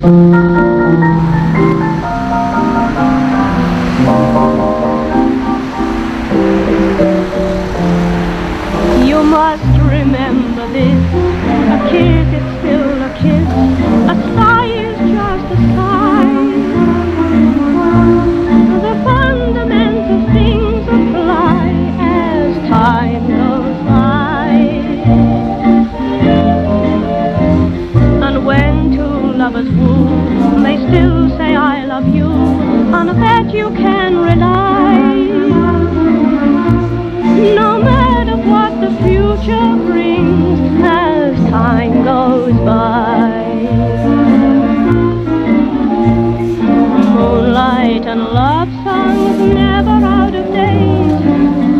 You must remember this, a kiss is still a kiss, a sigh is just a sigh. The fundamental things apply as time goes by. And when two lovers woo, they still say I love you, on that you can rely. No matter what the future brings as time goes by. Moonlight and love songs never out of date,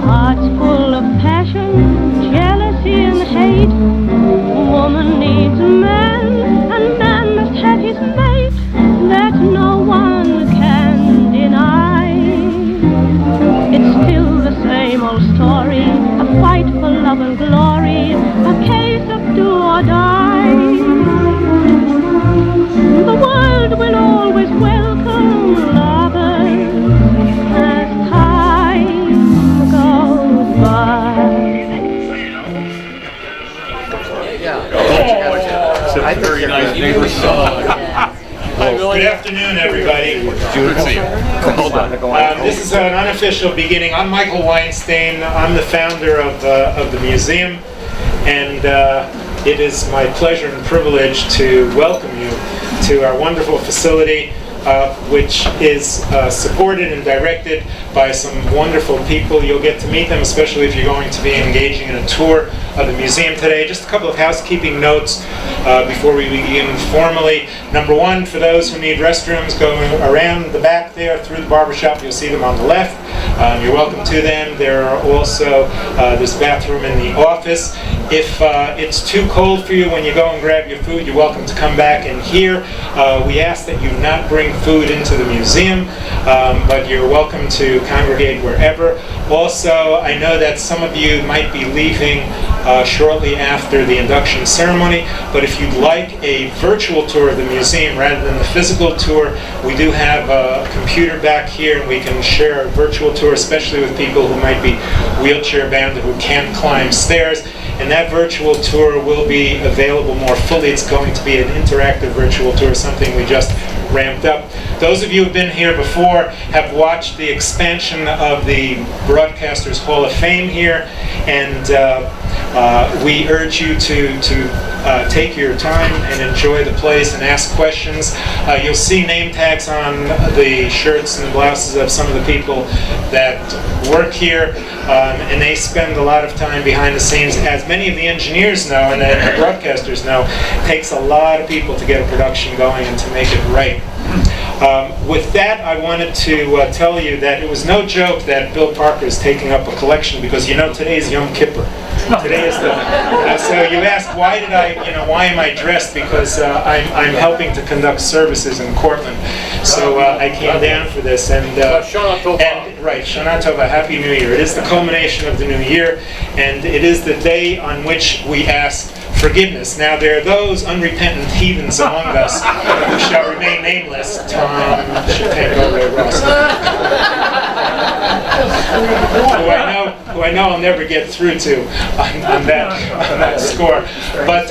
hearts full of passion, jealousy and hate. Woman needs a man, and man must have his mate, that no one can deny. It's still the same old story, a fight for love and glory, a case of do or die. The world will always welcome lovers as time goes by. I think very nice neighbors. Good afternoon, everybody. This is an unofficial beginning. I'm Michael Weinstein. I'm the founder of the museum, and it is my pleasure and privilege to welcome you to our wonderful facility, which is supported and directed by some wonderful people. You'll get to meet them, especially if you're going to be engaging in a tour of the museum today. Just a couple of housekeeping notes before we begin formally. Number one, for those who need restrooms, go around the back there through the barbershop. You'll see them on the left. You're welcome to them. There are also this bathroom in the office. If it's too cold for you when you go and grab your food, you're welcome to come back in here. We ask that you not bring food into the museum, but you're welcome to congregate wherever. Also, I know that some of you might be leaving shortly after the induction ceremony, but if you'd like a virtual tour of the museum rather than the physical tour, we do have a computer back here, and we can share a virtual tour, especially with people who might be wheelchair bound or who can't climb stairs. And that virtual tour will be available more fully. It's going to be an interactive virtual tour, something we just ramped up. Those of you who have been here before have watched the expansion of the Broadcasters Hall of Fame here, and we urge you to take your time and enjoy the place and ask questions. You'll see name tags on the shirts and blouses of some of the people that work here, and they spend a lot of time behind the scenes. As many of the engineers know and the broadcasters know, it takes a lot of people to get a production going and to make it right. With that, I wanted to tell you that it was no joke that Bill Parker is taking up a collection, because you know today is Yom Kippur. Today is the so you ask, why am I dressed? Because I'm helping to conduct services in Cortland, so I came down for this, and right, Shana Tova, Happy New Year. It is the culmination of the new year, and it is the day on which we ask forgiveness. Now, there are those unrepentant heathens among us who shall remain nameless. Tom, Chicago, Ross, who I know I'll never get through to on that score. But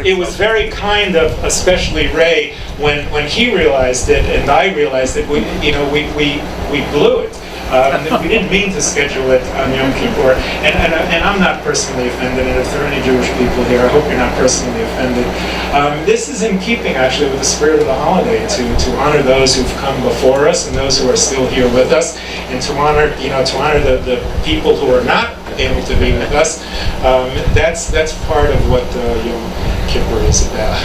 it was very kind of, especially Ray, when he realized it and I realized it. We blew it. We didn't mean to schedule it on Yom Kippur, and I'm not personally offended, and if there are any Jewish people here, I hope you're not personally offended. This is in keeping, actually, with the spirit of the holiday, to honor those who've come before us and those who are still here with us, and to honor the people who are not able to be with us. That's part of what Yom Kippur is about.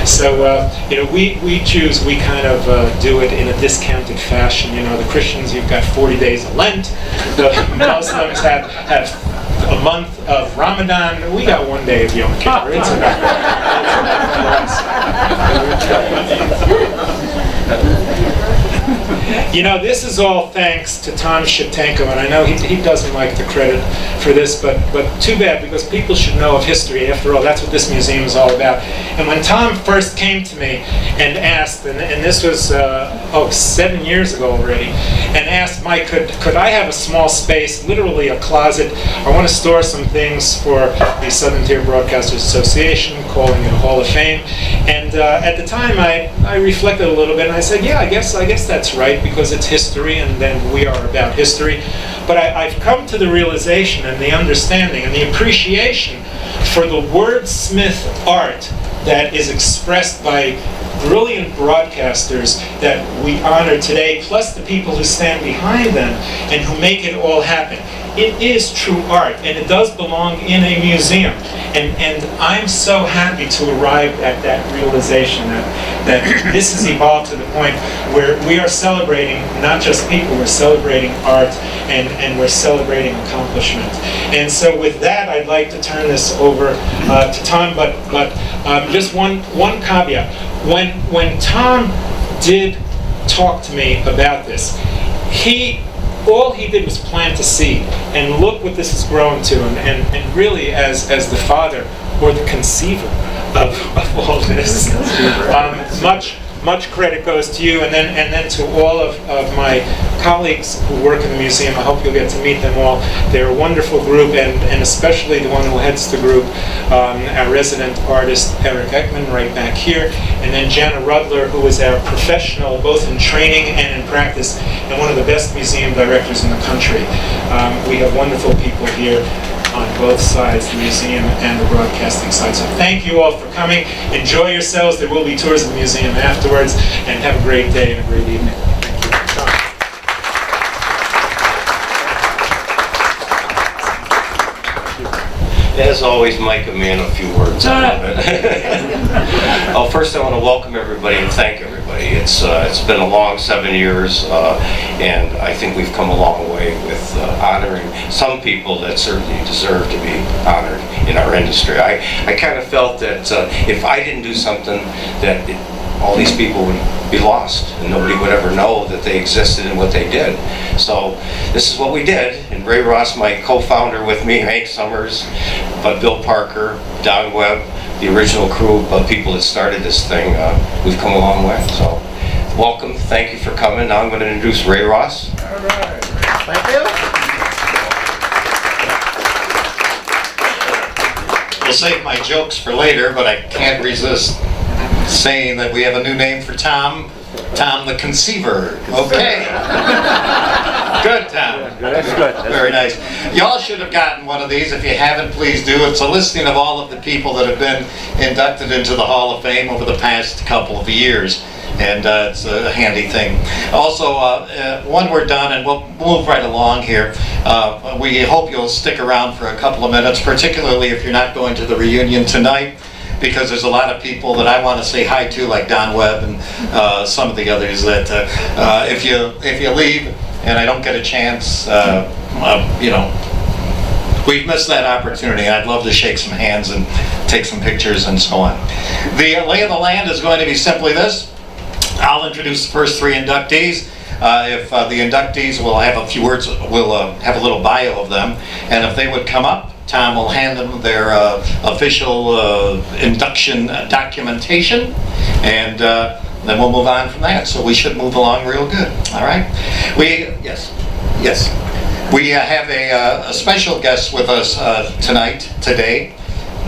So we Jews, we kind of do it in a discounted fashion. The Christians, you've got 40 days of Lent. The Muslims have a month of Ramadan. We got 1 day of Yom Kippur. It's enough. You know, this is all thanks to Tom Shatenko, and I know he doesn't like the credit for this, but too bad, because people should know of history. After all, that's what this museum is all about. And when Tom first came to me and asked, and this was 7 years ago already, and asked, Mike, could I have a small space, literally a closet? I want to store some things for the Southern Tier Broadcasters Association, calling it a Hall of Fame. And at the time, I reflected a little bit, and I said, yeah, I guess that's right, because it's history, and then we are about history. But I've come to the realization and the understanding and the appreciation for the wordsmith art that is expressed by brilliant broadcasters that we honor today, plus the people who stand behind them and who make it all happen. It is true art, and it does belong in a museum. And I'm so happy to arrive at that realization that this has evolved to the point where we are celebrating not just people, we're celebrating art, and we're celebrating accomplishment. And so with that, I'd like to turn this over to Tom, but just one caveat. When Tom did talk to me about this, all he did was plant a seed, and look what this has grown to, and really as the father or the conceiver of all this, much credit goes to you, and then to all of my colleagues who work in the museum. I hope you'll get to meet them all. They're a wonderful group, and especially the one who heads the group, our resident artist, Eric Ekman, right back here, and then Jana Rudler, who is our professional, both in training and in practice, and one of the best museum directors in the country. We have wonderful people here on both sides, the museum and the broadcasting side. So thank you all for coming. Enjoy yourselves. There will be tours of the museum afterwards, and have a great day and a great evening. As always, Mike, a man of few words. I love it. Well, first I want to welcome everybody and thank everybody. It's been a long 7 years, and I think we've come a long way with honoring some people that certainly deserve to be honored in our industry. I kind of felt that if I didn't do something, that all these people would be lost, and nobody would ever know that they existed and what they did. So this is what we did, and Ray Ross, my co-founder with me, Hank Summers, but Bill Parker, Don Webb, the original crew of people that started this thing, we've come a long way. So welcome, thank you for coming. Now I'm going to introduce Ray Ross. All right. Thank you. We'll save my jokes for later, but I can't resist saying that we have a new name for Tom. Tom the Conceiver. Okay. Good, Tom. That's good. Very nice. Y'all should have gotten one of these. If you haven't, please do. It's a listing of all of the people that have been inducted into the Hall of Fame over the past couple of years. And it's a handy thing. Also, when we're done, and we'll move right along here, we hope you'll stick around for a couple of minutes, particularly if you're not going to the reunion tonight, because there's a lot of people that I want to say hi to, like Don Webb and some of the others, that if you leave and I don't get a chance, we've missed that opportunity. I'd love to shake some hands and take some pictures and so on. The lay of the land is going to be simply this. I'll introduce the first three inductees. If the inductees will have a few words, we'll have a little bio of them, and if they would come up, Tom will hand them their official induction documentation, and then we'll move on from that. So we should move along real good. All right. Yes. We have a special guest with us today,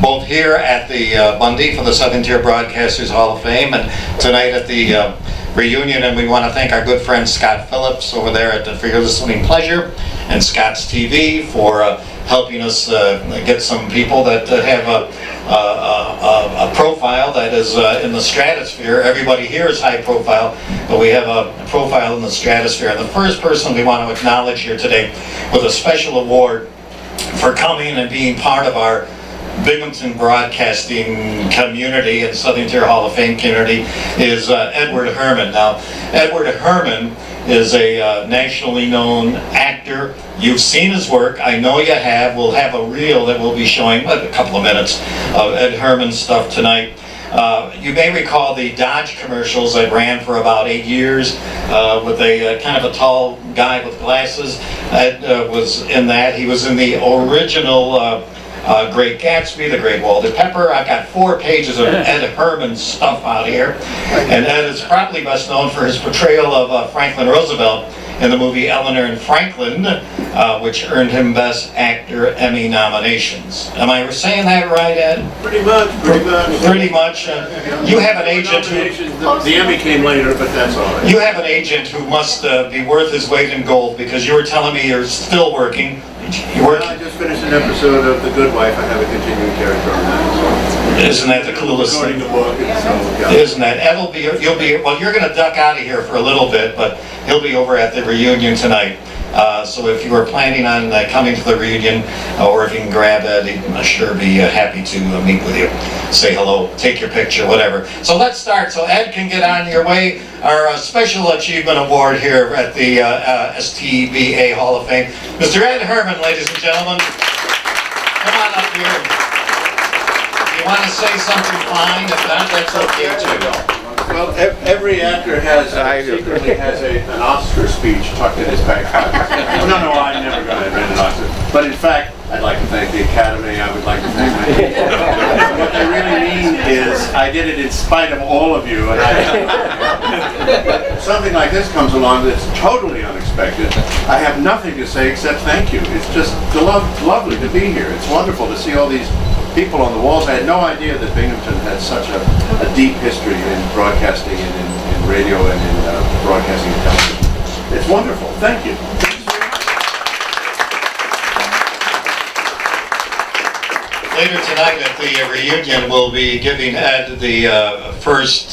both here at the Bundy for the Southern Tier Broadcasters Hall of Fame, and tonight at the reunion. And we want to thank our good friend Scott Phillips over there at For Your Listening Pleasure and Scott's TV for helping us get some people that have a profile that is in the stratosphere. Everybody here is high profile, but we have a profile in the stratosphere. And the first person we want to acknowledge here today with a special award for coming and being part of our Binghamton broadcasting community and Southern Tier Hall of Fame community is Edward Herrmann. Now, Edward Herrmann is a nationally known actor. You've seen his work. I know you have. We'll have a reel that we'll be showing a couple of minutes of Ed Herrmann's stuff tonight. You may recall the Dodge commercials that ran for about 8 years with a kind of a tall guy with glasses. Ed was in that. He was in the original Great Gatsby, The Great Walter Pepper. I've got 4 pages of Ed Herrmann stuff out here. And Ed is probably best known for his portrayal of Franklin Roosevelt in the movie Eleanor and Franklin, which earned him Best Actor Emmy nominations. Am I saying that right, Ed? Pretty much. Pretty much. You have an agent who... The Emmy came later, but that's all right. You have an agent who must be worth his weight in gold, because you were telling me you're still working. Well, I just finished an episode of The Good Wife. I have a continuing character on that. Isn't that the coolest Recording thing? the book, and so, yeah. Isn't that? Ed'll be, you'll be, well, you're going to duck out of here for a little bit, but he'll be over at the reunion tonight. So if you were planning on coming to the reunion, or if you can grab Ed, he'd sure be happy to meet with you. Say hello, take your picture, whatever. So let's start. So Ed can get on your way. Our Special Achievement Award here at the STBA Hall of Fame. Mr. Ed Herrmann, ladies and gentlemen. Come on up here. If you want to say something fine, if not, that's okay too. Well, every actor secretly has an Oscar speech tucked in his back pocket. No, I'm never going to admit an Oscar. But in fact, I'd like to thank the Academy. I would like to thank my people. What they really mean is, I did it in spite of all of you. And something like this comes along that's totally unexpected. I have nothing to say except thank you. It's just lovely to be here. It's wonderful to see all these people on the walls. I had no idea that Binghamton had such a deep history in broadcasting and in radio and in broadcasting and television. It's wonderful. Thank you. Later tonight at the reunion, we'll be giving Ed the first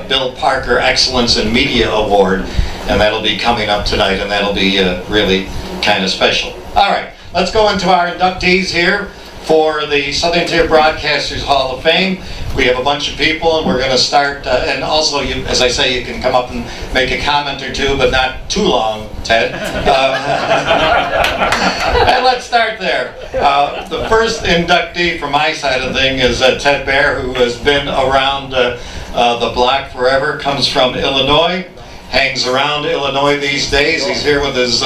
Bill Parker Excellence in Media Award, and that'll be coming up tonight, and that'll be really kind of special. All right, let's go into our inductees here for the Southern Tier Broadcasters Hall of Fame. We have a bunch of people, and we're going to start, and also, you, as I say, you can come up and make a comment or two, but not too long, Ted. And let's start there. The first inductee from my side of the thing is Ted Baer, who has been around the block forever, comes from Illinois, hangs around Illinois these days. He's here with his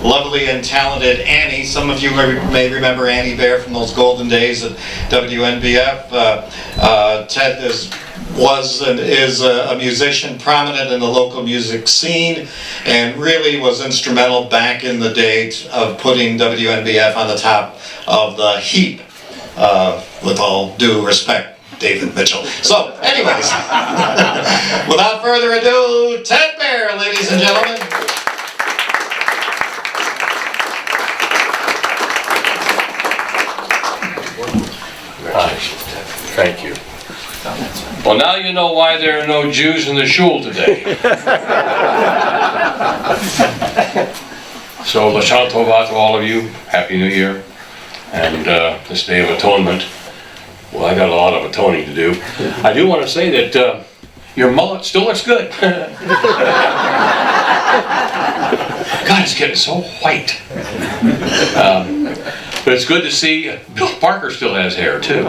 lovely and talented Annie. Some of you may remember Annie Baer from those golden days at WNBF. Ted was and is a musician prominent in the local music scene, and really was instrumental back in the day of putting WNBF on the top of the heap, with all due respect, David Mitchell. So, anyways, without further ado, Ted Baer, ladies and gentlemen. Thank you. Well, now you know why there are no Jews in the shul today. So, L'Shana Tova to all of you. Happy New Year. And this Day of Atonement. Well, I got a lot of atoning to do. I do want to say that your mullet still looks good. God, it's getting so white. But it's good to see Bill Parker still has hair, too.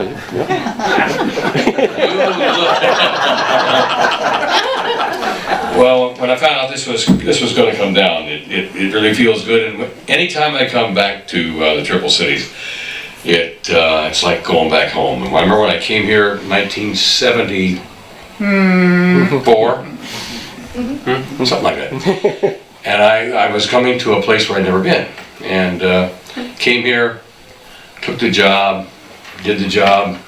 Well, when I found out this was going to come down, it really feels good. And anytime I come back to the Triple Cities, it's like going back home. I remember when I came here in 1974, something like that. And I was coming to a place where I'd never been. And came here, took the job, did the job,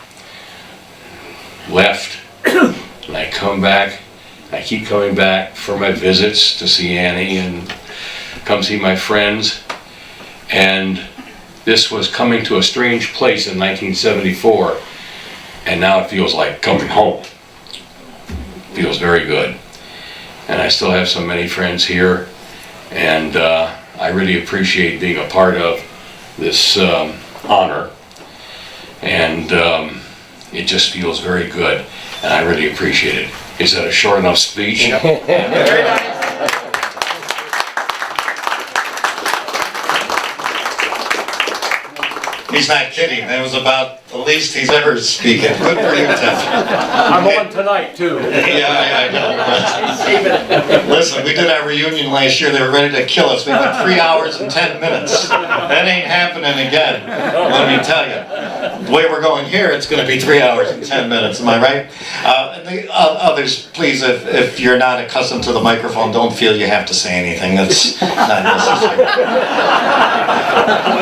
left, and I come back. I keep coming back for my visits to see Annie and come see my friends. And this was coming to a strange place in 1974, and now it feels like coming home. It feels very good. And I still have so many friends here, and I really appreciate being a part of this honor, and it just feels very good, and I really appreciate it. Is that a short enough speech? Very nice. He's not kidding. That was about the least he's ever speaking. Good for you, Tim. I'm on tonight, too. Yeah, I know. Listen, we did our reunion last year. They were ready to kill us. We went 3 hours and 10 minutes. That ain't happening again, let me tell you. The way we're going here, it's going to be 3 hours and 10 minutes. Am I right? And the others, please, if you're not accustomed to the microphone, don't feel you have to say anything. That's not necessary.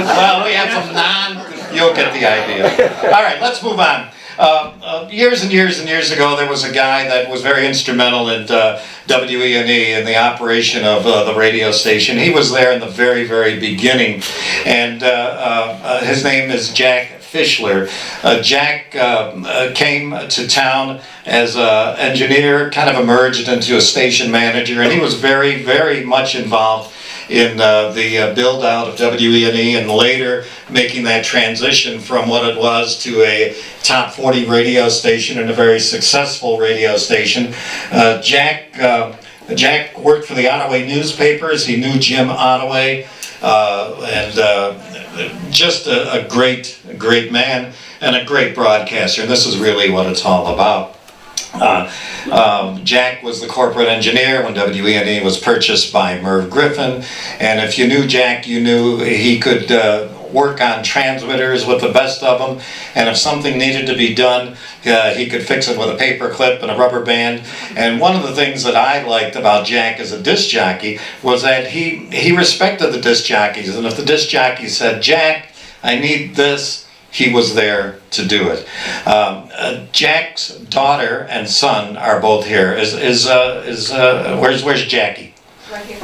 Well, we have some you'll get the idea. All right, let's move on. Years and years and years ago, there was a guy that was very instrumental in WE&E in the operation of the radio station. He was there in the very, very beginning, and his name is Jack Fischler. Jack came to town as an engineer, kind of emerged into a station manager, and he was very, very much involved in the build out of WE&E, and later making that transition from what it was to a top 40 radio station and a very successful radio station. Jack worked for the Ottaway newspapers. He knew Jim Ottaway, and just a great man and a great broadcaster. And this is really what it's all about. Jack was the corporate engineer when WE&E was purchased by Merv Griffin, and if you knew Jack, you knew he could work on transmitters with the best of them, and if something needed to be done, he could fix it with a paper clip and a rubber band. And one of the things that I liked about Jack as a disc jockey was that he respected the disc jockeys, and if the disc jockey said, "Jack, I need this," he was there to do it. Jack's daughter and son are both here. Where's Jackie? Right here.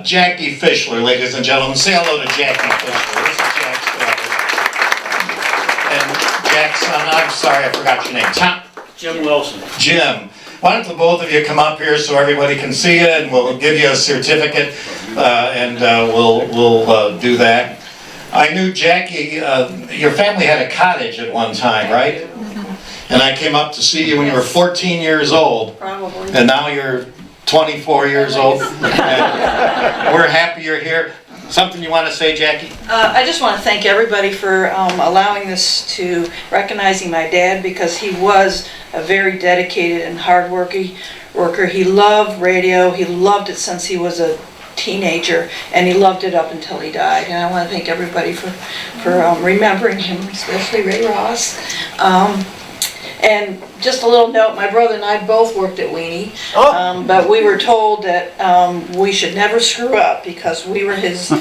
Jackie Fischler, ladies and gentlemen. Say hello to Jackie Fischler. This is Jack's daughter. And Jack's son, I'm sorry, I forgot your name. Tom? Jim Wilson. Jim. Why don't the both of you come up here so everybody can see you, and we'll give you a certificate, and we'll do that. I knew Jackie, your family had a cottage at one time, right? And I came up to see you when you were 14 years old. Probably. And now you're 24 years old. And we're happy you're here. Something you want to say, Jackie? I just want to thank everybody for allowing this to recognizing my dad, because he was a very dedicated and hard-working worker. He loved radio. He loved it since he was a teenager, and he loved it up until he died. And I want to thank everybody for remembering him, especially Ray Ross. And just a little note, my brother and I both worked at Weenie, but we were told that we should never screw up because we were his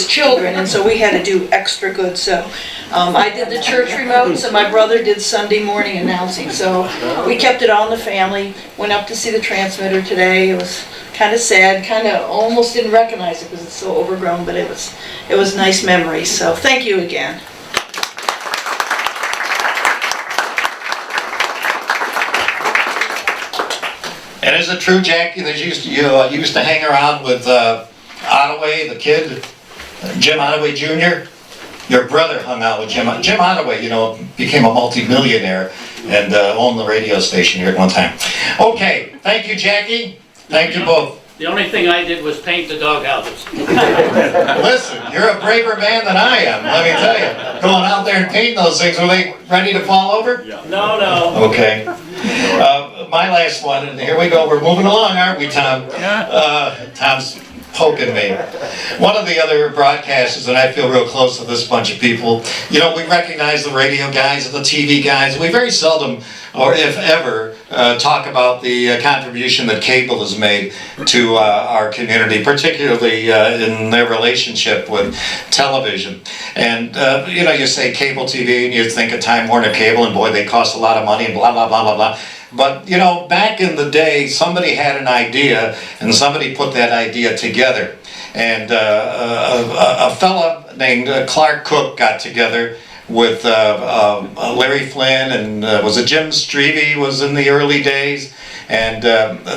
children, and so we had to do extra good. So I did the church remotes, and my brother did Sunday morning announcing. So we kept it all in the family. Went up to see the transmitter today. It was kind of sad, kind of almost didn't recognize it because it's so overgrown, but it was nice memories. So thank you again. And is it true, Jackie, that you used to hang around with Ottaway, the kid, Jim Ottaway Jr.? Your brother hung out with Jim Ottaway, became a multi-millionaire and owned the radio station here at one time. Okay, thank you, Jackie. Thank you both. The only thing I did was paint the doghouses. Listen, you're a braver man than I am, let me tell you. Going out there and painting those things, were they ready to fall over? No. Okay. My last one, and here we go. We're moving along, aren't we, Tom? Tom's poking me. One of the other broadcasters, and I feel real close to this bunch of people, we recognize the radio guys and the TV guys. We very seldom, or if ever, talk about the contribution that cable has made to our community, particularly in their relationship with television. And, you say cable TV, and you think of Time Warner Cable, and boy, they cost a lot of money, and blah, blah, blah, blah, blah. But, back in the day, somebody had an idea, and somebody put that idea together. And a fella named Clark Cook got together with Larry Flynn, and was it Jim Strevey was in the early days, and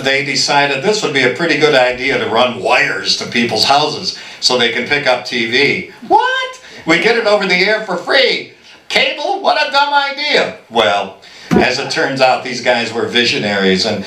they decided this would be a pretty good idea to run wires to people's houses so they can pick up TV. What? We get it over the air for free. Cable? What a dumb idea. Well, As it turns out, these guys were visionaries, and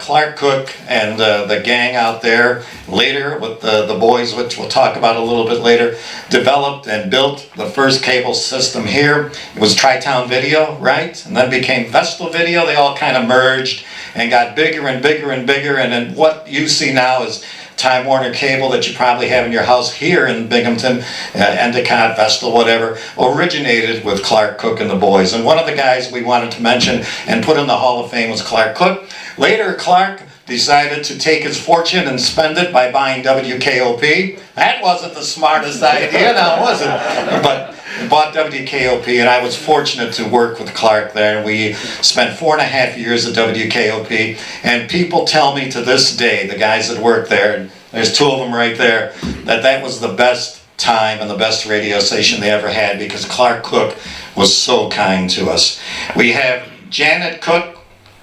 Clark Cook and the gang out there, later with the boys, which we'll talk about a little bit later, developed and built the first cable system here. It was Tri-Town Video, right? And then became Vestal Video. They all kind of merged and got bigger and bigger and bigger, and then what you see now is Time Warner Cable that you probably have in your house here in Binghamton, Endicott, Vestal, whatever, originated with Clark Cook and the boys. And one of the guys we wanted to mention and put in the Hall of Fame was Clark Cook. Later, Clark decided to take his fortune and spend it by buying WKOP. That wasn't the smartest idea, now was it? But bought WKOP, and I was fortunate to work with Clark there, and we spent 4.5 years at WKOP, and people tell me to this day, the guys that work there, and there's 2 of them right there, that was the best time and the best radio station they ever had, because Clark Cook was so kind to us. We have Janet Cook,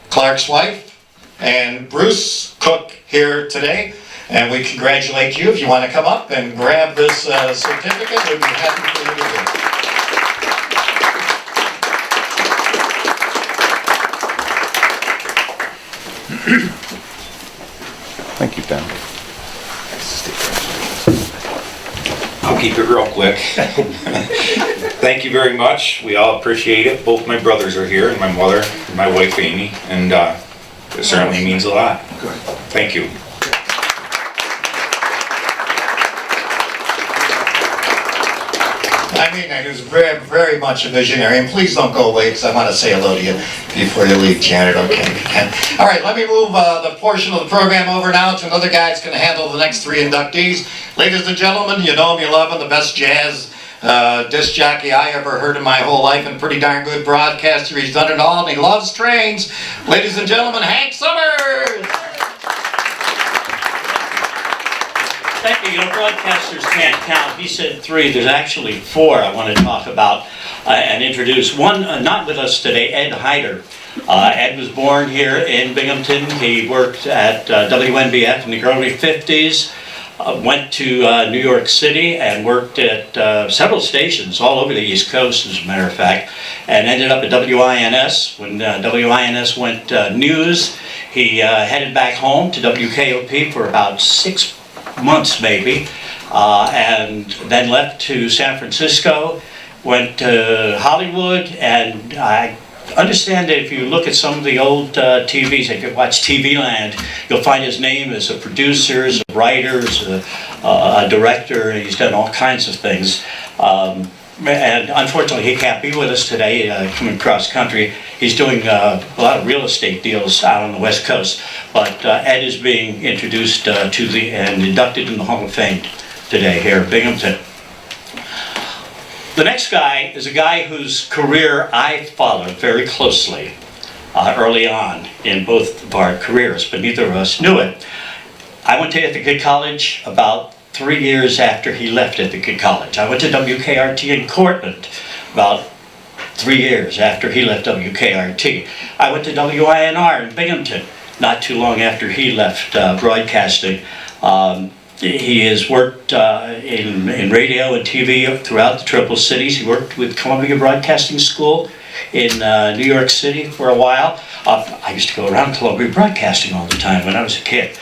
Clark's wife, and Bruce Cook here today, and we congratulate you. If you want to come up and grab this certificate, we'd be happy for you to do it. Thank you, Ben. I'll keep it real quick. Thank you very much. We all appreciate it. Both my brothers are here, and my mother, and my wife Amy, and it certainly means a lot. Thank you. I mean, he was very, very much a visionary, and please don't go away because I want to say hello to you before you leave, Janet, okay? All right, let me move the portion of the program over now to another guy that's going to handle the next 3 inductees. Ladies and gentlemen, you know him, you love him, the best jazz disc jockey I ever heard in my whole life, and pretty darn good broadcaster. He's done it all, and he loves trains. Ladies and gentlemen, Hank Summers! Thank you. You know, broadcasters can't count. He said 3. There's actually 4 I want to talk about and introduce. One, not with us today, Ed Hyder. Ed was born here in Binghamton. He worked at WNBF in the early 50s. Went to New York City and worked at several stations all over the East Coast, as a matter of fact, and ended up at WINS. When WINS went news, he headed back home to WKOP for about 6 months maybe, and then left to San Francisco, went to Hollywood, and I understand that if you look at some of the old TVs, if you watch TV Land, you'll find his name as a producer, as a writer, as a director. He's done all kinds of things. And unfortunately, he can't be with us today, coming cross country. He's doing a lot of real estate deals out on the West Coast. But Ed is being introduced and inducted in the Hall of Fame today here in Binghamton. The next guy is a guy whose career I followed very closely early on in both of our careers, but neither of us knew it. I went to Ithaca College about 3 years after he left Ithaca College. I went to WKRT in Cortland about 3 years after he left WKRT. I went to WINR in Binghamton not too long after he left broadcasting. He has worked in radio and TV throughout the Triple Cities. He worked with Columbia Broadcasting School in New York City for a while. I used to go around Columbia Broadcasting all the time when I was a kid.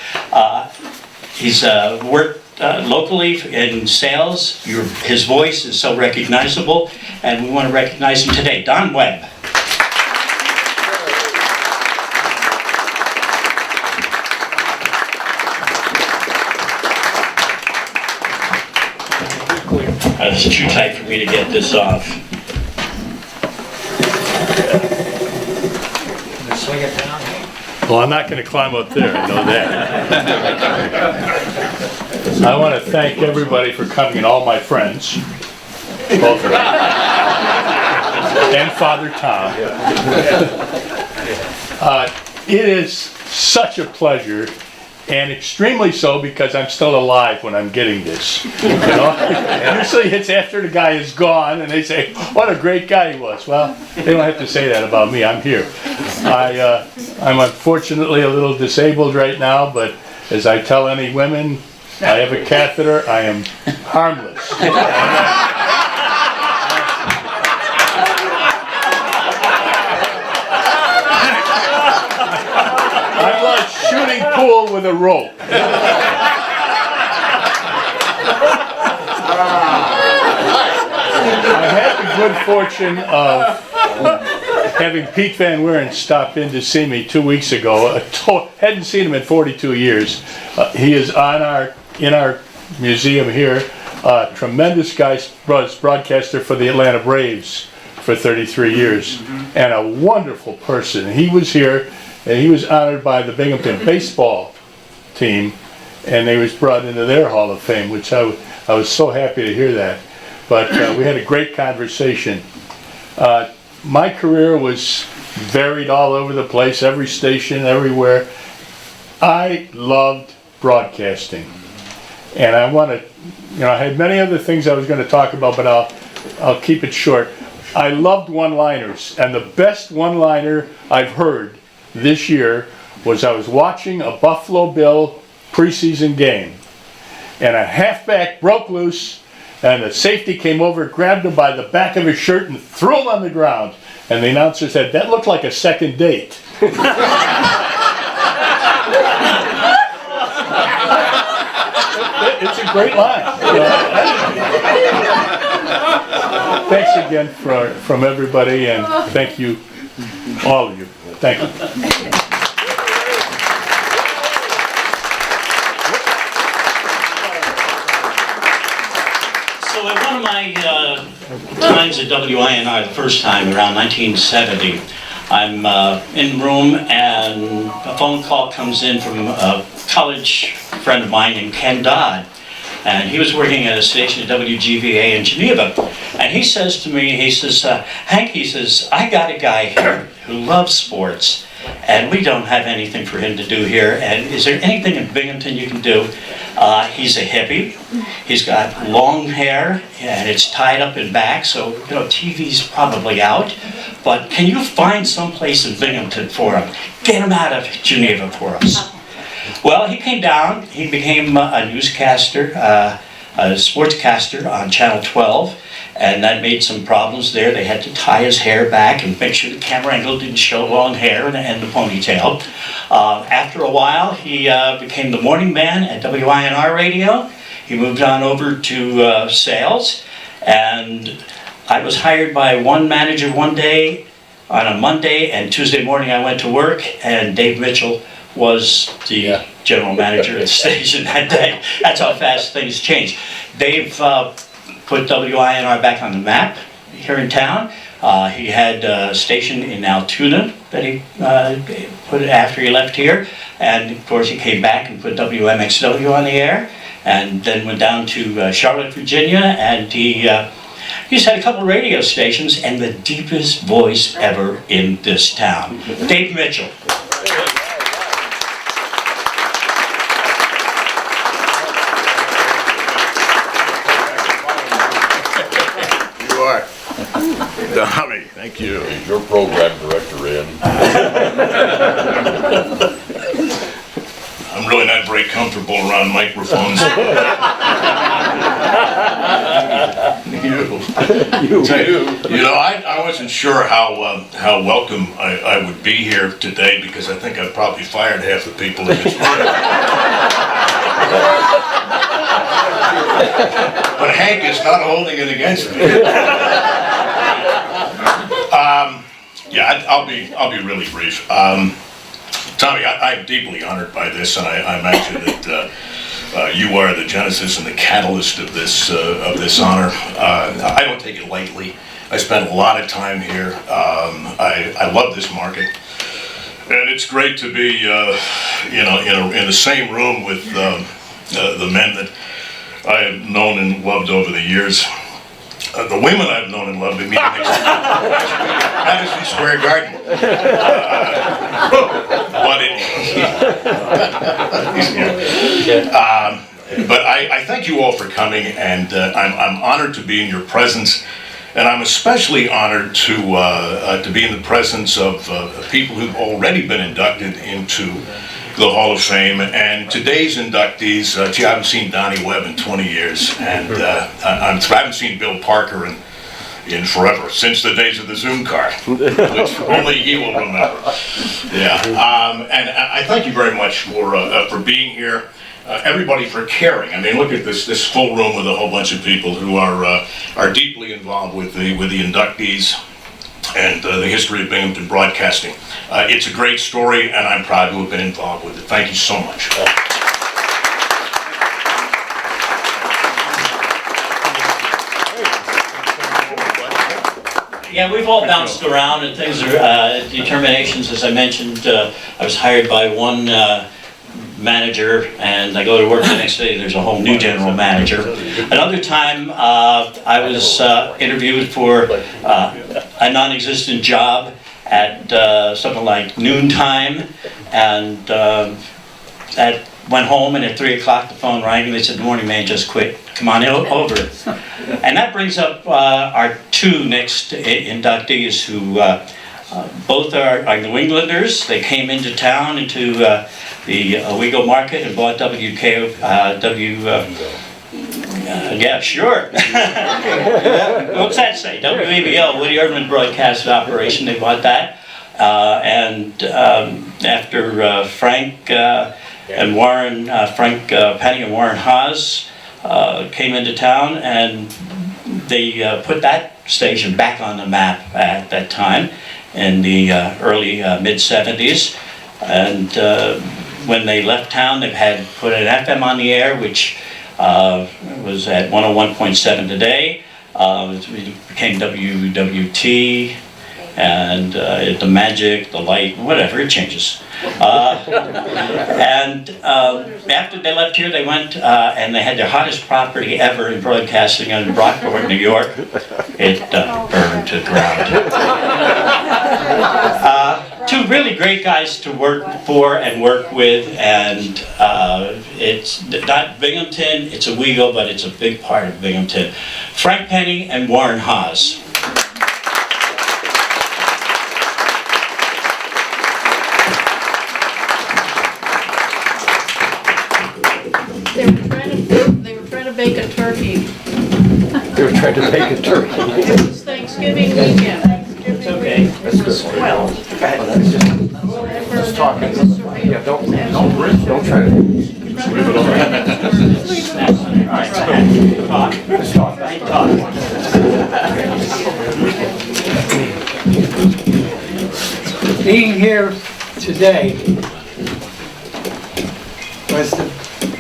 He's worked locally in sales. His voice is so recognizable, and we want to recognize him today. Don Webb. It's too tight for me to get this off. Well, I'm not going to climb up there, I know that. I want to thank everybody for coming, and all my friends, both of them, and Father Tom. It is such a pleasure, and extremely so because I'm still alive when I'm getting this. You know? Usually it's after the guy is gone and they say, what a great guy he was. Well, they don't have to say that about me, I'm here. I'm unfortunately a little disabled right now, but as I tell any women, I have a catheter, I am harmless. pool with a rope. I had the good fortune of having Pete Van Wieren stop in to see me 2 weeks ago. Hadn't seen him in 42 years. He is in our museum here. Tremendous guy, was broadcaster for the Atlanta Braves for 33 years, and a wonderful person. He was here, and he was honored by the Binghamton baseball team, and he was brought into their Hall of Fame, which I was so happy to hear that. But we had a great conversation. My career was varied all over the place, every station, everywhere. I loved broadcasting. And I want to, I had many other things I was going to talk about, but I'll keep it short. I loved one-liners, and the best one-liner I've heard this year was I was watching a Buffalo Bill preseason game, and a halfback broke loose, and the safety came over, grabbed him by the back of his shirt, and threw him on the ground. And the announcer said, "That looked like a second date." It's a great line. Thanks again from everybody, and thank you, all of you. Thank you. So at one of my times at WINR, the first time around 1970, I'm in the room and a phone call comes in from a college friend of mine named Ken Dodd. And he was working at a station at WGVA in Geneva. And he says to me, he says, "Hank," he says, "I got a guy here who loves sports, and we don't have anything for him to do here. And is there anything in Binghamton you can do?" He's a hippie. He's got long hair, and it's tied up in back, so TV's probably out. But can you find some place in Binghamton for him? Get him out of Geneva for us. Well, he came down. He became a newscaster, a sportscaster on Channel 12, and that made some problems there. They had to tie his hair back and make sure the camera angle didn't show long hair and the ponytail. After a while, he became the morning man at WINR Radio. He moved on over to sales, and I was hired by one manager one day on a Monday, and Tuesday morning I went to work, and Dave Mitchell was the general manager of the station that day. That's how fast things change. Dave put WINR back on the map here in town. He had a station in Altoona that he put after he left here, and of course he came back and put WMXW on the air, and then went down to Charlotte, Virginia, and he's had a couple of radio stations, and the deepest voice ever in this town, Dave Mitchell. Tommy, thank you. Your program director in. I'm really not very comfortable around microphones. I wasn't sure how welcome I would be here today, because I think I've probably fired half the people in this room. But Hank is not holding it against me. I'll be really brief. Tommy, I'm deeply honored by this, and I imagine that you are the genesis and the catalyst of this honor. I don't take it lightly. I spent a lot of time here. I love this market, and it's great to be in the same room with the men that I have known and loved over the years. The women I've known and loved, Madison Square Garden. But I thank you all for coming, and I'm honored to be in your presence, and I'm especially honored to be in the presence of people who've already been inducted into the Hall of Fame, and today's inductees. I haven't seen Donnie Webb in 20 years, and I haven't seen Bill Parker in forever, since the days of the Zoom card, which only he will remember. Yeah, and I thank you very much for being here. Everybody for caring. I mean, look at this full room with a whole bunch of people who are deeply involved with the inductees and the history of Binghamton broadcasting. It's a great story, and I'm proud to have been involved with it. Thank you so much. Yeah, we've all bounced around and things are, determinations, as I mentioned, I was hired by one manager and I go to work the next day, there's a whole new general manager. Another time, I was interviewed for a non-existent job at something like noontime, and went home, and at 3 o'clock the phone rang and they said, "Good morning, man, just quit. Come on over." And that brings up our two next inductees who both are New Englanders. They came into town, into the Owego market, and bought yeah, sure. What's that say? WABL, Woody Herrmann Broadcast Operation, they bought that. And after Frank and Warren, Frank Penny and Warren Haas came into town, and they put that station back on the map at that time in the early mid-70s. And when they left town, they've had put an FM on the air, which was at 101.7 today. It became WWT, and the magic, the light, whatever, it changes. And after they left here, they went and they had their hottest property ever in broadcasting in Brockport, New York. It burned to the ground. Two really great guys to work for and work with, and it's not Binghamton, it's Owego, but it's a big part of Binghamton. Frank Penny and Warren Haas. They were trying to bake a turkey. They were trying to bake a turkey. It was Thanksgiving weekend. It's okay. Well, Let's talk. Yeah, don't try to. Let's talk. Being here today was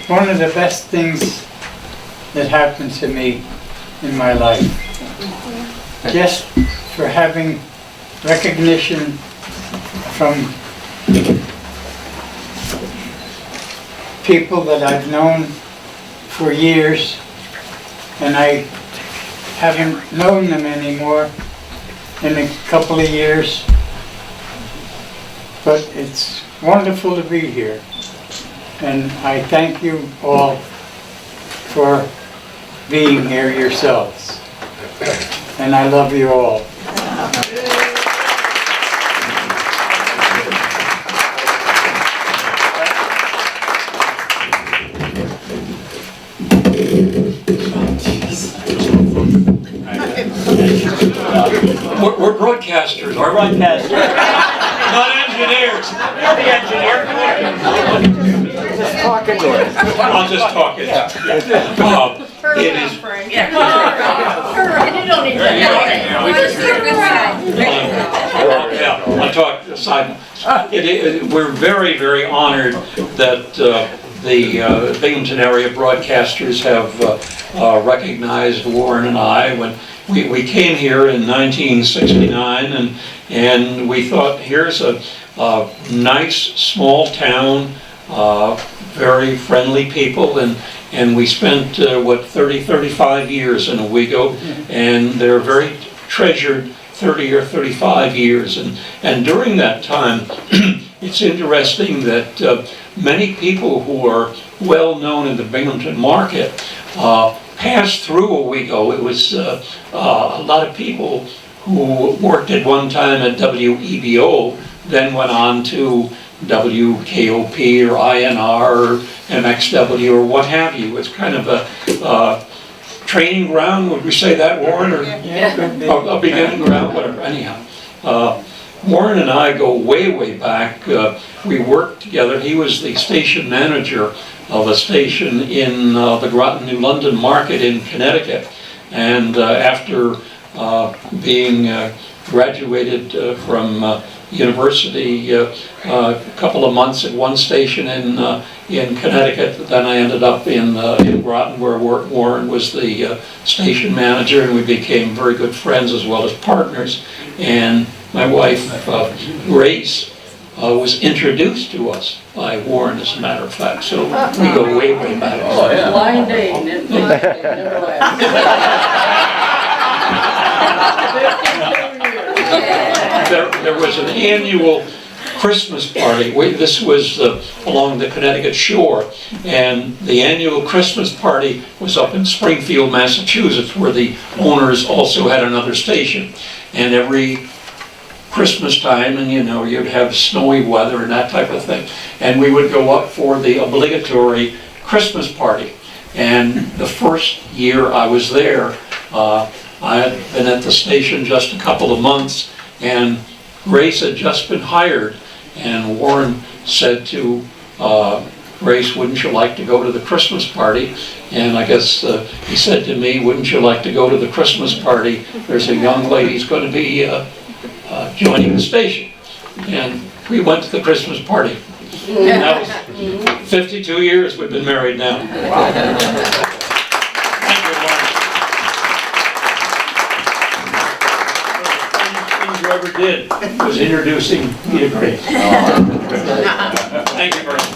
one of the best things that happened to me in my life. Just for having recognition from people that I've known for years, and I haven't known them anymore in a couple of years. But it's wonderful to be here. And I thank you all for being here yourselves. And I love you all. We're broadcasters. We're broadcasters. Not engineers. You're the engineer. Just talking to it. I'll just talk it. Bob, it is. you don't need Yeah, I'll talk aside. We're very, very honored that the Binghamton area broadcasters have recognized Warren and I when we came here in 1969, and we thought, here's a nice small town, very friendly people, and we spent 35 years in Owego, and they're very treasured 30 or 35 years, and during that time it's interesting that many people who are well known in the Binghamton market passed through Owego. It was a lot of people who worked at one time at WEBO, then went on to WKOP or INR or MXW or what have you. It's kind of training ground, would we say that, Warren? Or a beginning ground, whatever, anyhow. Warren and I go way, way back. We worked together. He was the station manager of a station in the Groton, New London market in Connecticut. And after being graduated from university a couple of months at one station in Connecticut, then I ended up in Groton, where Warren was the station manager, and we became very good friends as well as partners. And my wife, Grace, was introduced to us by Warren, as a matter of fact. So we go way, way back. Oh, yeah. Blind date, and blind date, never laughed. There was an annual Christmas party. This was along the Connecticut shore, and the annual Christmas party was up in Springfield, Massachusetts, where the owners also had another station. And every Christmas time, and you'd have snowy weather and that type of thing, and we would go up for the obligatory Christmas party. And the first year I was there, I had been at the station just a couple of months, and Grace had just been hired, and Warren said to Grace, "Wouldn't you like to go to the Christmas party?" And I guess he said to me, "Wouldn't you like to go to the Christmas party? There's a young lady who's going to be joining the station." And we went to the Christmas party. And that was 52 years we've been married now. Thank you, Warren. One of the things you ever did was introducing me to Grace. Thank you very much.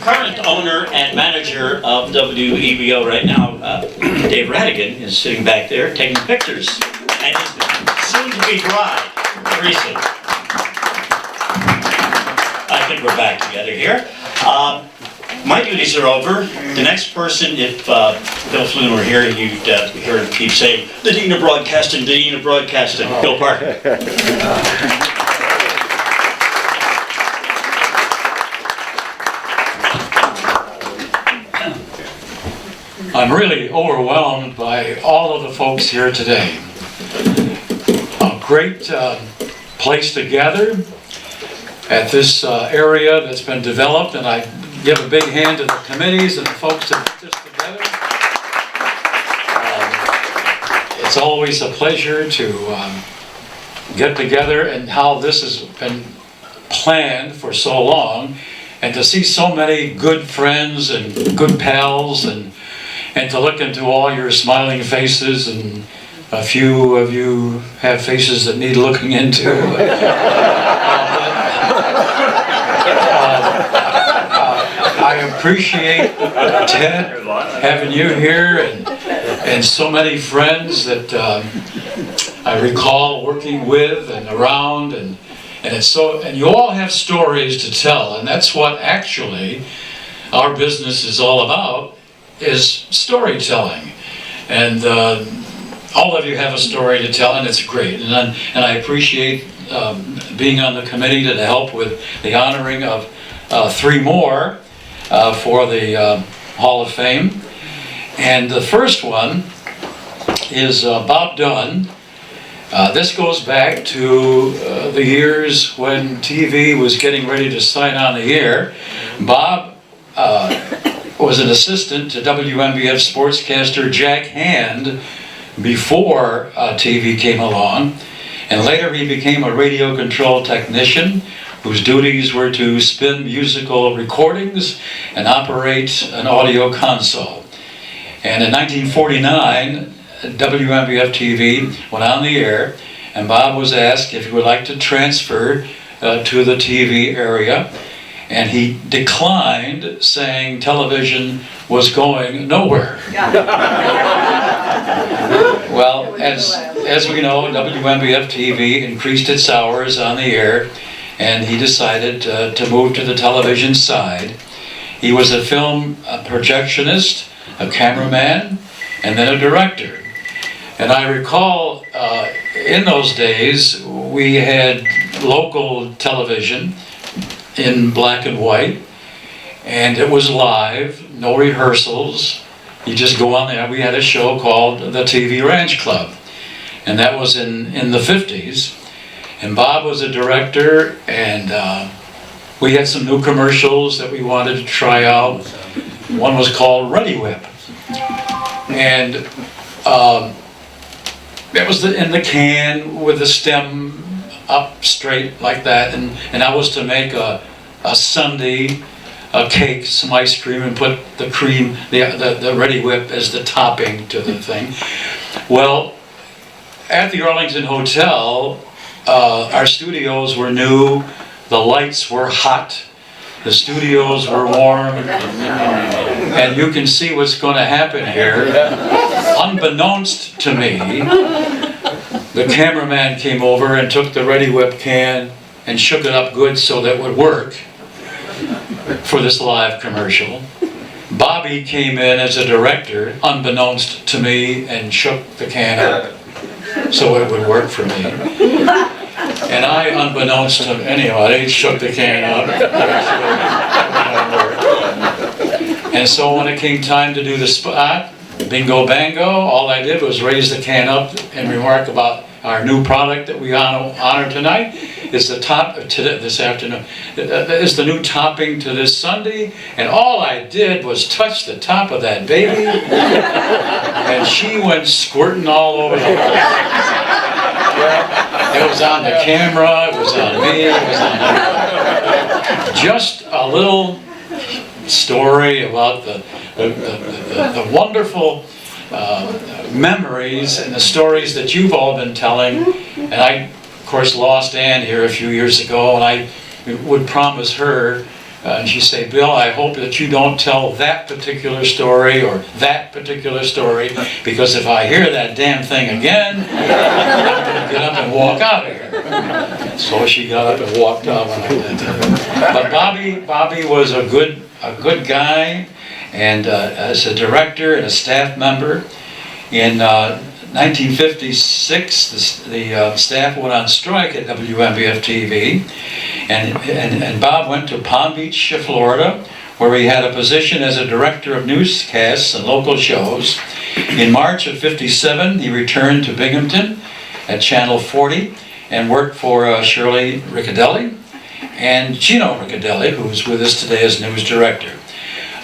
Current owner and manager of WEBO right now, Dave Radigan, is sitting back there taking pictures, and is soon to be bride, Teresa. I think we're back together here. My duties are over. The next person, if Bill Flynn were here, you'd hear him keep saying, "The Dean of Broadcasting, the Dean of Broadcasting," Bill Parker. I'm really overwhelmed by all of the folks here today. A great place to gather at this area that's been developed, and I give a big hand to the committees and the folks that put this together. It's always a pleasure to get together, and how this has been planned for so long, and to see so many good friends and good pals, and to look into all your smiling faces, and a few of you have faces that need looking into. I appreciate, Ted, having you here, and so many friends that I recall working with and around, and you all have stories to tell, and that's what actually our business is all about, is storytelling. And all of you have a story to tell, and it's great. And I appreciate being on the committee to help with the honoring of 3 more for the Hall of Fame. And the first one is Bob Dunn. This goes back to the years when TV was getting ready to sign on the air. Bob was an assistant to WNBF sportscaster Jack Hand before TV came along, and later he became a radio control technician whose duties were to spin musical recordings and operate an audio console. And in 1949, WNBF TV went on the air, and Bob was asked if he would like to transfer to the TV area. And he declined, saying television was going nowhere. Well, as we know, WNBF TV increased its hours on the air, and he decided to move to the television side. He was a film projectionist, a cameraman, and then a director. And I recall in those days we had local television, in black and white, and it was live, no rehearsals. You just go on there. We had a show called the TV Ranch Club, and that was in the 50s. And Bob was a director, and we had some new commercials that we wanted to try out. One was called Ready Whip, and it was in the can with the stem up straight like that, and I was to make a sundae, a cake, some ice cream, and put the cream, the Ready Whip as the topping to the thing. Well, at the Arlington Hotel, our studios were new, the lights were hot, the studios were warm, and you can see what's going to happen here. Unbeknownst to me, the cameraman came over and took the Ready Whip can and shook it up good so that it would work for this live commercial. Bobby came in as a director, unbeknownst to me, and shook the can up so it would work for me. And I, unbeknownst to anybody, shook the can up. And so when it came time to do the spot, bingo bango, all I did was raise the can up and remark about our new product that we honor tonight. Is the top this afternoon. Is the new topping to this sundae, and all I did was touch the top of that baby, and she went squirting all over the place. It was on the camera, it was on me, it was on just a little story about the wonderful memories and the stories that you've all been telling. And I, of course, lost Ann here a few years ago, and I would promise her, and she'd say, Bill, I hope that you don't tell that particular story or that particular story, because if I hear that damn thing again, I'm going to get up and walk out of here. So she got up and walked out when I did that. But Bobby was a good guy, and as a director and a staff member. In 1956, the staff went on strike at WMBF-TV, and Bob went to Palm Beach, Florida, where he had a position as a director of newscasts and local shows. In March of '57, he returned to Binghamton at Channel 40 and worked for Shirley Ricciardelli and Gino Ricciardelli, who is with us today as news director.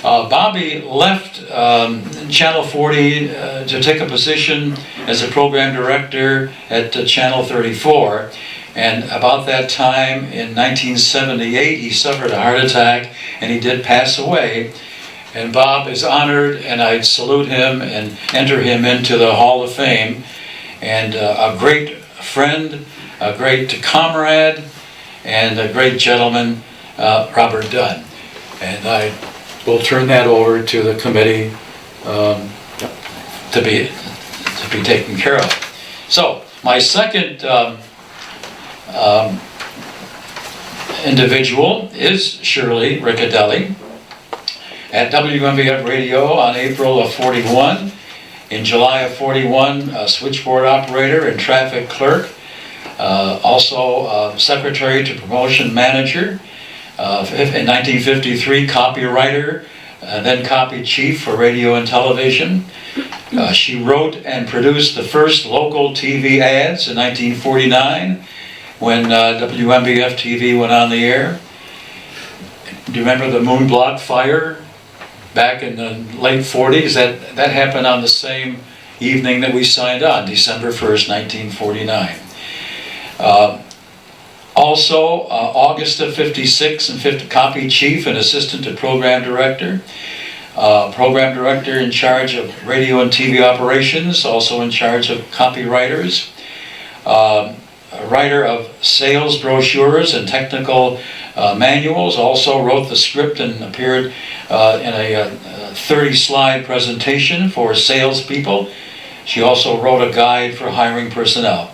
Bobby left Channel 40 to take a position as a program director at Channel 34, and about that time in 1978 he suffered a heart attack and he did pass away. And Bob is honored, and I salute him and enter him into the Hall of Fame, and a great friend, a great comrade, and a great gentleman, Robert Dunn. And I will turn that over to the committee to be taken care of. So my second individual is Shirley Ricciardelli at WMBF Radio on April of '41. In July of '41, a switchboard operator and traffic clerk, also secretary to promotion manager. In 1953, copywriter, then copy chief for radio and television. She wrote and produced the first local TV ads in 1949 when WMBF TV went on the air. Do you remember the moon block fire back in the late 40s? That happened on the same evening that we signed on, December 1st, 1949. Also, August of '56 and copy chief and assistant to program director. Program director in charge of radio and TV operations, also in charge of copywriters. A writer of sales brochures and technical manuals, also wrote the script and appeared in a 30-slide presentation for salespeople. She also wrote a guide for hiring personnel.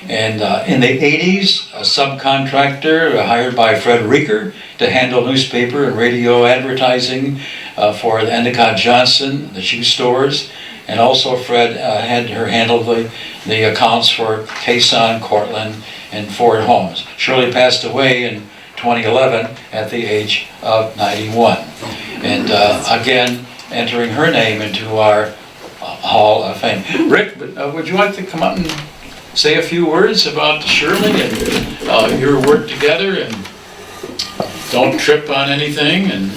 And in the 80s, a subcontractor hired by Fred Rieker to handle newspaper and radio advertising for Endicott Johnson, the shoe stores. And also Fred had her handle the accounts for Quezon, Cortland, and Ford Homes. Shirley passed away in 2011 at the age of 91. And again, entering her name into our Hall of Fame. Rick, would you like to come up and say a few words about Shirley and your work together, and don't trip on anything, and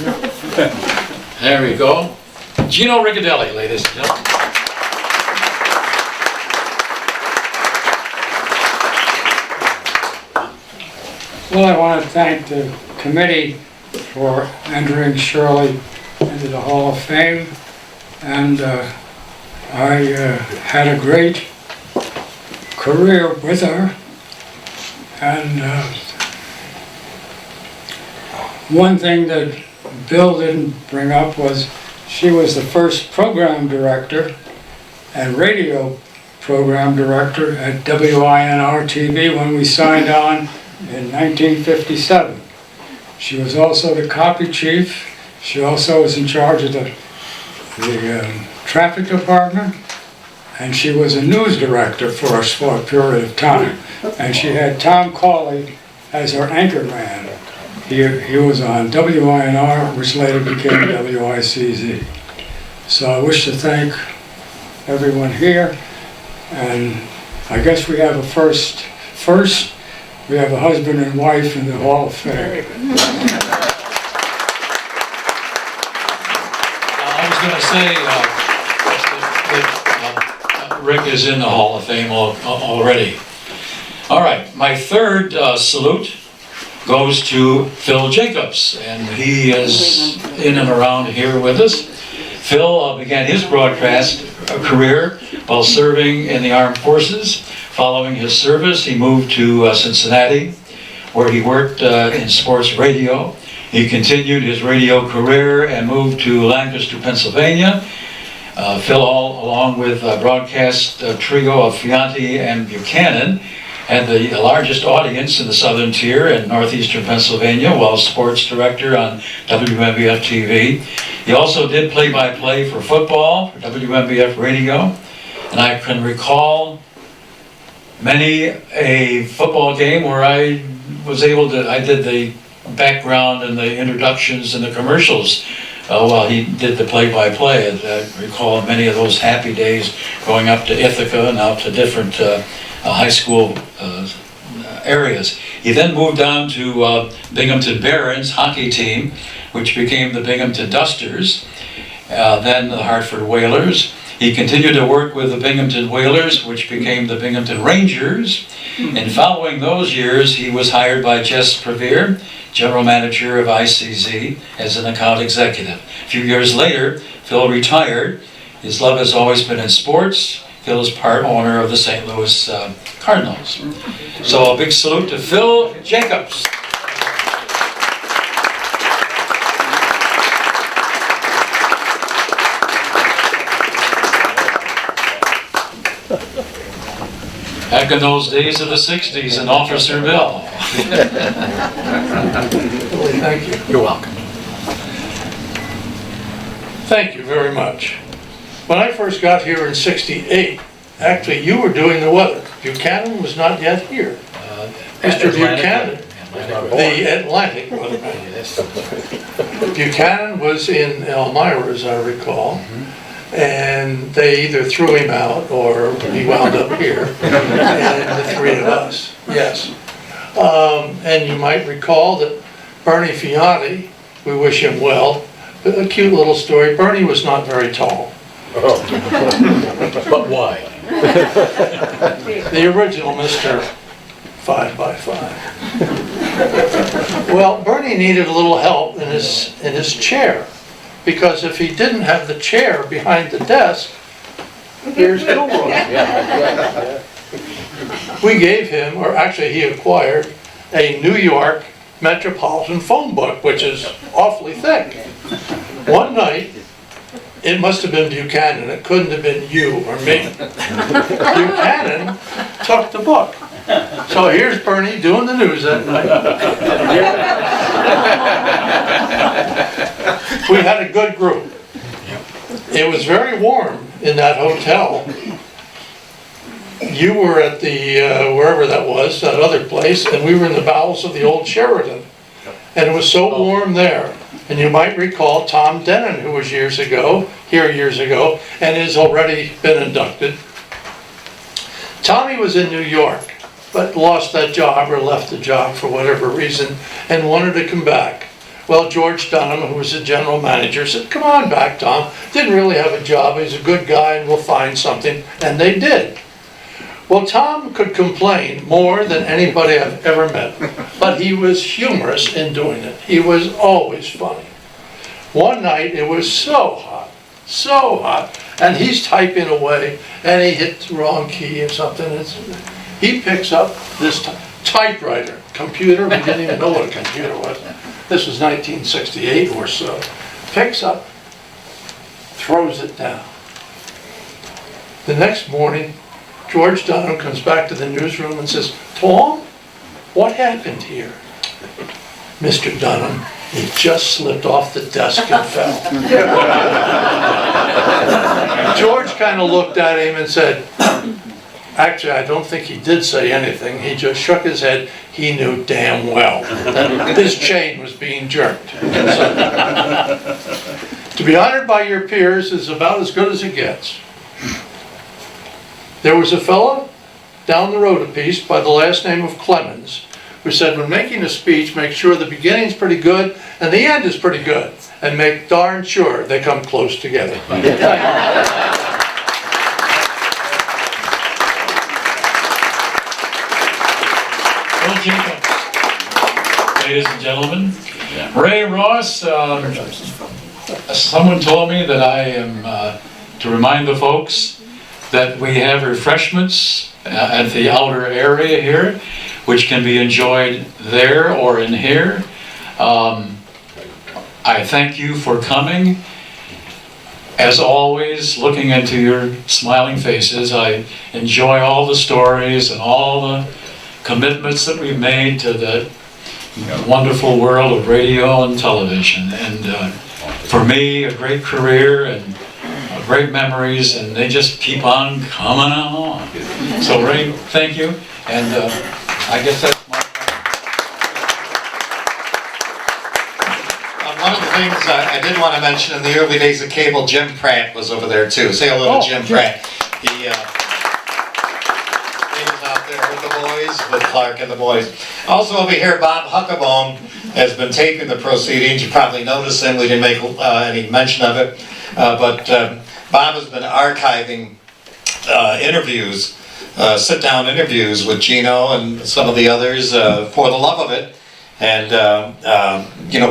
there we go. Gino Ricciardelli, ladies and gentlemen. Well, I want to thank the committee for entering Shirley into the Hall of Fame, and I had a great career with her, and one thing that Bill didn't bring up was she was the first program director and radio program director at WINR-TV when we signed on in 1957. She was also the copy chief. She also was in charge of the traffic department, and she was a news director for a short period of time. And she had Tom Cawley as her anchor man. He was on WINR, which later became WICZ. So I wish to thank everyone here, and I guess we have a first. We have a husband and wife in the Hall of Fame. I was going to say that Rick is in the Hall of Fame already. All right, my third salute goes to Phil Jacobs, and he is in and around here with us. Phil began his broadcast career while serving in the armed forces. Following his service, he moved to Cincinnati, where he worked in sports radio. He continued his radio career and moved to Lancaster, Pennsylvania. Phil, along with a broadcast trio of Fianti and Buchanan, had the largest audience in the southern tier in northeastern Pennsylvania while sports director on WMBF TV. He also did play-by-play for football for WMBF radio, and I can recall many a football game where I did the background and the introductions and the commercials while he did the play-by-play. I recall many of those happy days going up to Ithaca and out to different high school areas. He then moved on to Binghamton Barons hockey team, which became the Binghamton Dusters, then the Hartford Whalers. He continued to work with the Binghamton Whalers, which became the Binghamton Rangers. And following those years, he was hired by Jess Previer, general manager of ICZ, as an account executive. A few years later, Phil retired. His love has always been in sports. Phil is part owner of the St. Louis Cardinals. So a big salute to Phil Jacobs. Back in those days of the 60s in Officer Bill. Thank you. You're welcome. Thank you very much. When I first got here in '68, actually you were doing the weather. Buchanan was not yet here. Mr. Buchanan, the Atlantic weatherman. Buchanan was in Elmira, as I recall. And they either threw him out or he wound up here, and the three of us, yes. And you might recall that Bernie Fianti, we wish him well, but a cute little story. Bernie was not very tall. Oh. But why? The original Mr. 5x5. Well, Bernie needed a little help in his chair. Because if he didn't have the chair behind the desk, here's Gilroy. We gave him, or actually he acquired, a New York Metropolitan phone book, which is awfully thick. One night, it must have been Buchanan, it couldn't have been you or me. Buchanan took the book. So here's Bernie doing the news that night. We had a good group. It was very warm in that hotel. You were at the, wherever that was, that other place, and we were in the bowels of the old Sheraton. And it was so warm there. And you might recall Tom Denon, who was here years ago, and has already been inducted. Tommy was in New York, but lost that job or left the job for whatever reason and wanted to come back. Well, George Dunham, who was the general manager, said, "Come on back, Tom. Didn't really have a job. He's a good guy and we'll find something." And they did. Well, Tom could complain more than anybody I've ever met, but he was humorous in doing it. He was always funny. One night, it was so hot, and he's typing away, and he hit the wrong key or something. He picks up this typewriter, computer, we didn't even know what a computer was. This was 1968 or so. Picks up, throws it down. The next morning, George Dunham comes back to the newsroom and says, "Tom, what happened here?" "Mr. Dunham, it just slipped off the desk and fell." George kind of looked at him and said, "Actually, I don't think he did say anything. He just shook his head. He knew damn well that this chain was being jerked." So, to be honored by your peers is about as good as it gets. There was a fellow down the road a piece by the last name of Clemens who said, when making a speech, make sure the beginning's pretty good and the end is pretty good, and make darn sure they come close together. Well, Jacob, ladies and gentlemen, Ray Ross, someone told me that I am to remind the folks that we have refreshments at the outer area here, which can be enjoyed there or in here. I thank you for coming. As always, looking into your smiling faces, I enjoy all the stories and all the commitments that we've made to the wonderful world of radio and television. And for me, a great career and great memories, and they just keep on coming along. So Ray, thank you, and I guess that's my One of the things I did want to mention, in the early days of cable, Jim Pratt was over there too. Say hello to Jim Pratt. He was out there with the boys, with Clark and the boys. Also over here, Bob Huckabone has been taping the proceedings. You probably noticed him. We didn't make any mention of it, but Bob has been archiving interviews, sit-down interviews with Gino and some of the others for the love of it. And,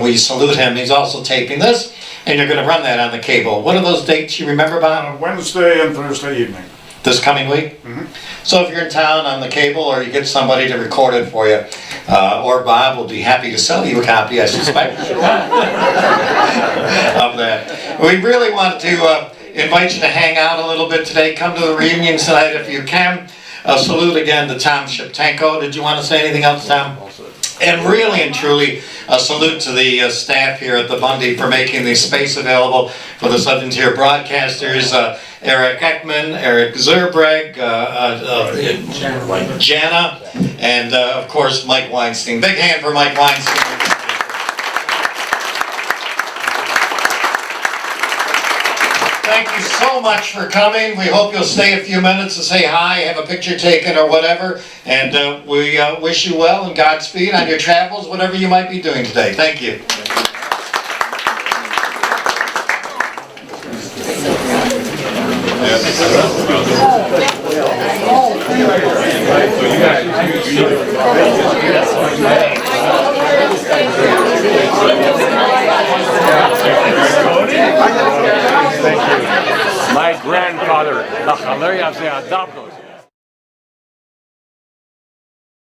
we salute him. He's also taping this, and you're going to run that on the cable. What are those dates you remember, Bob? Wednesday and Thursday evening. This coming week? Mm-hmm. So if you're in town on the cable, or you get somebody to record it for you, or Bob will be happy to sell you a copy, I suspect, of that. We really want to invite you to hang out a little bit today. Come to the reunion tonight if you can. Salute again to Tom Shiptenko. Did you want to say anything else, Tom? And really and truly, a salute to the staff here at the Bundy for making the space available for the Southern Tier broadcasters. Eric Ekman, Eric Zerbreg, Jana, and of course Mike Weinstein. Big hand for Mike Weinstein. Thank you so much for coming. We hope you'll stay a few minutes to say hi, have a picture taken or whatever. And we wish you well and Godspeed on your travels, whatever you might be doing today. Thank you. My grandfather,